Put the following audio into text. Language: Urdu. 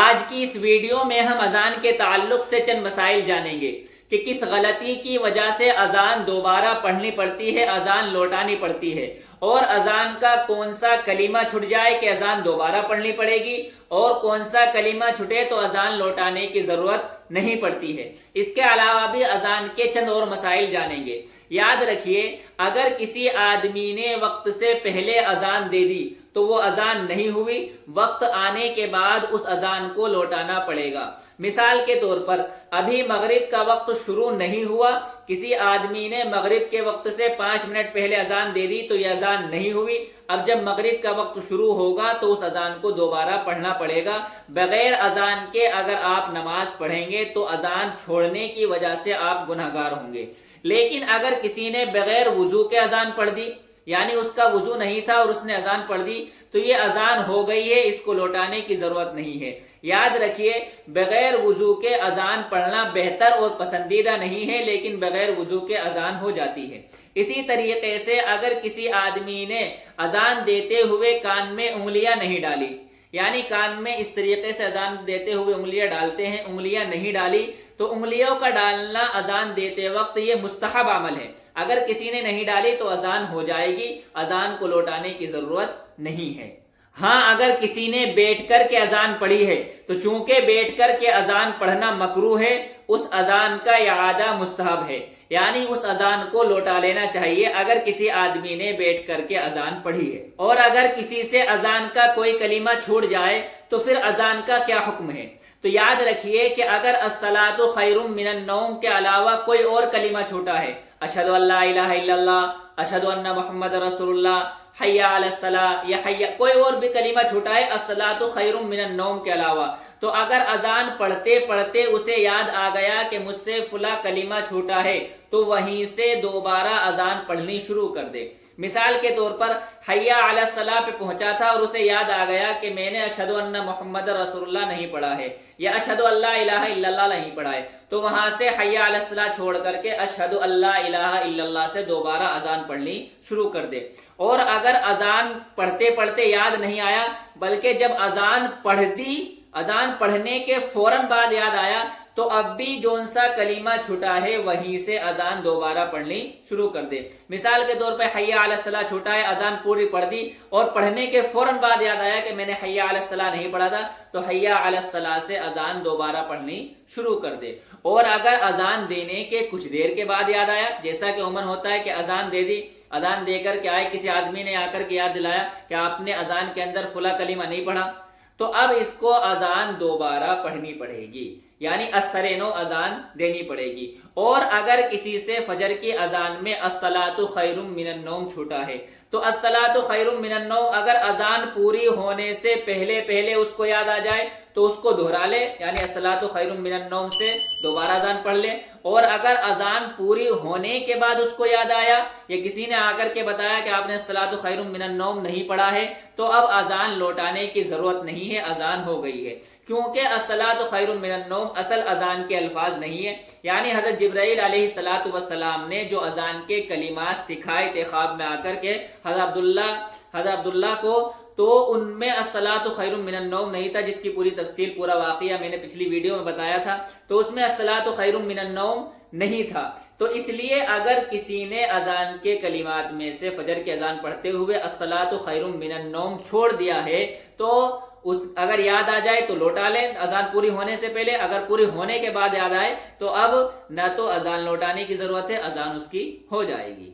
آج کی اس ویڈیو میں ہم اذان کے تعلق سے چند مسائل جانیں گے کہ کس غلطی کی وجہ سے اذان دوبارہ پڑھنی پڑتی ہے، اذان لوٹانی پڑتی ہے، اور اذان کا کون سا کلمہ چھٹ جائے کہ اذان دوبارہ پڑھنی پڑے گی، اور کون سا کلمہ چھٹے تو اذان لوٹانے کی ضرورت نہیں پڑتی ہے۔ اس کے علاوہ بھی اذان کے چند اور مسائل جانیں گے۔ یاد رکھیے، اگر کسی آدمی نے وقت سے پہلے اذان دے دی تو وہ اذان نہیں ہوئی، وقت آنے کے بعد اس اذان کو لوٹانا پڑے گا۔ مثال کے طور پر ابھی مغرب کا وقت شروع نہیں ہوا، کسی آدمی نے مغرب کے وقت سے 5 منٹ پہلے اذان دے دی تو یہ اذان نہیں ہوئی۔ اب جب مغرب کا وقت شروع ہوگا تو اس اذان کو دوبارہ پڑھنا پڑے گا۔ بغیر اذان کے اگر آپ نماز پڑھیں گے تو اذان چھوڑنے کی وجہ سے آپ گنہگار ہوں گے۔ لیکن اگر کسی نے بغیر وضو کے اذان پڑھ دی، یعنی اس کا وضو نہیں تھا اور اس نے اذان پڑھ دی، تو یہ اذان ہو گئی ہے، اس کو لوٹانے کی ضرورت نہیں ہے۔ یاد رکھیے، بغیر وضو کے اذان پڑھنا بہتر اور پسندیدہ نہیں ہے، لیکن بغیر وضو کے اذان ہو جاتی ہے۔ اسی طریقے سے اگر کسی آدمی نے اذان دیتے ہوئے کان میں انگلیاں نہیں ڈالی، یعنی کان میں اس طریقے سے اذان دیتے ہوئے انگلیاں ڈالتے ہیں، انگلیاں نہیں ڈالی، تو انگلیوں کا ڈالنا اذان دیتے وقت یہ مستحب عمل ہے۔ اگر کسی نے نہیں ڈالی تو اذان ہو جائے گی، اذان کو لوٹانے کی ضرورت نہیں ہے۔ ہاں، اگر کسی نے بیٹھ کر کے اذان پڑھی ہے تو چونکہ بیٹھ کر کے اذان پڑھنا مکروہ ہے، اس اذان کا اعادہ مستحب ہے، یعنی اس اذان کو لوٹا لینا چاہیے اگر کسی آدمی نے بیٹھ کر کے اذان پڑھی ہے۔ اور اگر کسی سے اذان کا کوئی کلمہ چھوٹ جائے تو پھر اذان کا کیا حکم ہے؟ تو یاد رکھیے کہ اگر الصلاۃ خیر من النوم کے علاوہ کوئی اور کلمہ چھوٹا ہے، اشہد ان لا الہ الا اللہ، اشہد ان محمد رسول اللہ، حی علی الصلاۃ، یا کوئی اور بھی کلمہ چھوٹا ہے الصلاۃ خیر من النوم کے علاوہ، تو اگر اذان پڑھتے پڑھتے اسے یاد آ گیا کہ مجھ سے فلاں کلمہ چھوٹا ہے تو وہیں سے دوبارہ اذان پڑھنی شروع کر دے۔ مثال کے طور پر حی علی الصلاۃ پہ پہنچا تھا اور اسے یاد آ گیا کہ میں نے اشہد ان محمد رسول اللہ نہیں پڑھا ہے، یا اشہد ان لا الہ الا اللہ نہیں پڑھا ہے، تو وہاں سے حی علی الصلاۃ چھوڑ کر کے اشہد ان لا الہ الا اللہ سے دوبارہ اذان پڑھنی شروع کر دے۔ اور اگر اذان پڑھتے پڑھتے یاد نہیں آیا، بلکہ جب اذان پڑھ دی، اذان پڑھنے کے فوراً بعد یاد آیا، تو اب بھی جون سا کلمہ چھٹا ہے وہیں سے اذان دوبارہ پڑھنی شروع کر دے۔ مثال کے طور پہ حی علی الصلاۃ چھوٹا ہے، اذان پوری پڑھ دی اور پڑھنے کے فوراً بعد یاد آیا کہ میں نے حی علی الصلاۃ نہیں پڑھا تھا، تو حی علی الصلاۃ سے اذان دوبارہ پڑھنی شروع کر دے۔ اور اگر اذان دینے کے کچھ دیر کے بعد یاد آیا، جیسا کہ عموماً ہوتا ہے کہ اذان دے دی، اذان دے کر کے آئے، کسی آدمی نے آ کر کے یاد دلایا کہ آپ نے اذان کے اندر فلاں کلمہ نہیں پڑھا، تو اب اس کو اذان دوبارہ پڑھنی پڑے گی، یعنی اثر نو اذان دینی پڑے گی۔ اور اگر کسی سے فجر کی اذان میں الصلاۃ خیر من النوم چھوٹا ہے تو الصلاۃ خیر من النوم اگر اذان پوری ہونے سے پہلے پہلے اس کو یاد آ جائے تو اس کو دہرا لے، یعنی الصلاۃ خیر من النوم سے دوبارہ اذان پڑھ لے۔ اور اگر اذان پوری ہونے کے بعد اس کو یاد آیا یا کسی نے آ کر کے بتایا کہ آپ نے الصلاۃ خیر من النوم نہیں پڑھا ہے، تو اب اذان لوٹانے کی ضرورت نہیں ہے، اذان ہو گئی ہے، کیونکہ الصلاۃ خیر من النوم اصل اذان کے الفاظ نہیں ہے۔ یعنی حضرت جبرائیل علیہ الصلاۃ والسلام نے جو اذان کے کلمات سکھائے تھے خواب میں آ کر کے حضرت عبداللہ کو، تو ان میں الصلاۃ خیر من النوم نہیں تھا، جس کی پوری تفصیل، پورا واقعہ میں نے پچھلی ویڈیو میں بتایا تھا، تو اس میں الصلاۃ خیر من النوم نہیں تھا۔ تو اس لیے اگر کسی نے اذان کے کلمات میں سے فجر کی اذان پڑھتے ہوئے الصلاۃ خیر من النوم چھوڑ دیا ہے تو اگر یاد آ جائے تو لوٹا لیں اذان پوری ہونے سے پہلے، اگر پوری ہونے کے بعد یاد آئے تو اب نہ تو اذان لوٹانے کی ضرورت ہے، اذان اس کی ہو جائے گی۔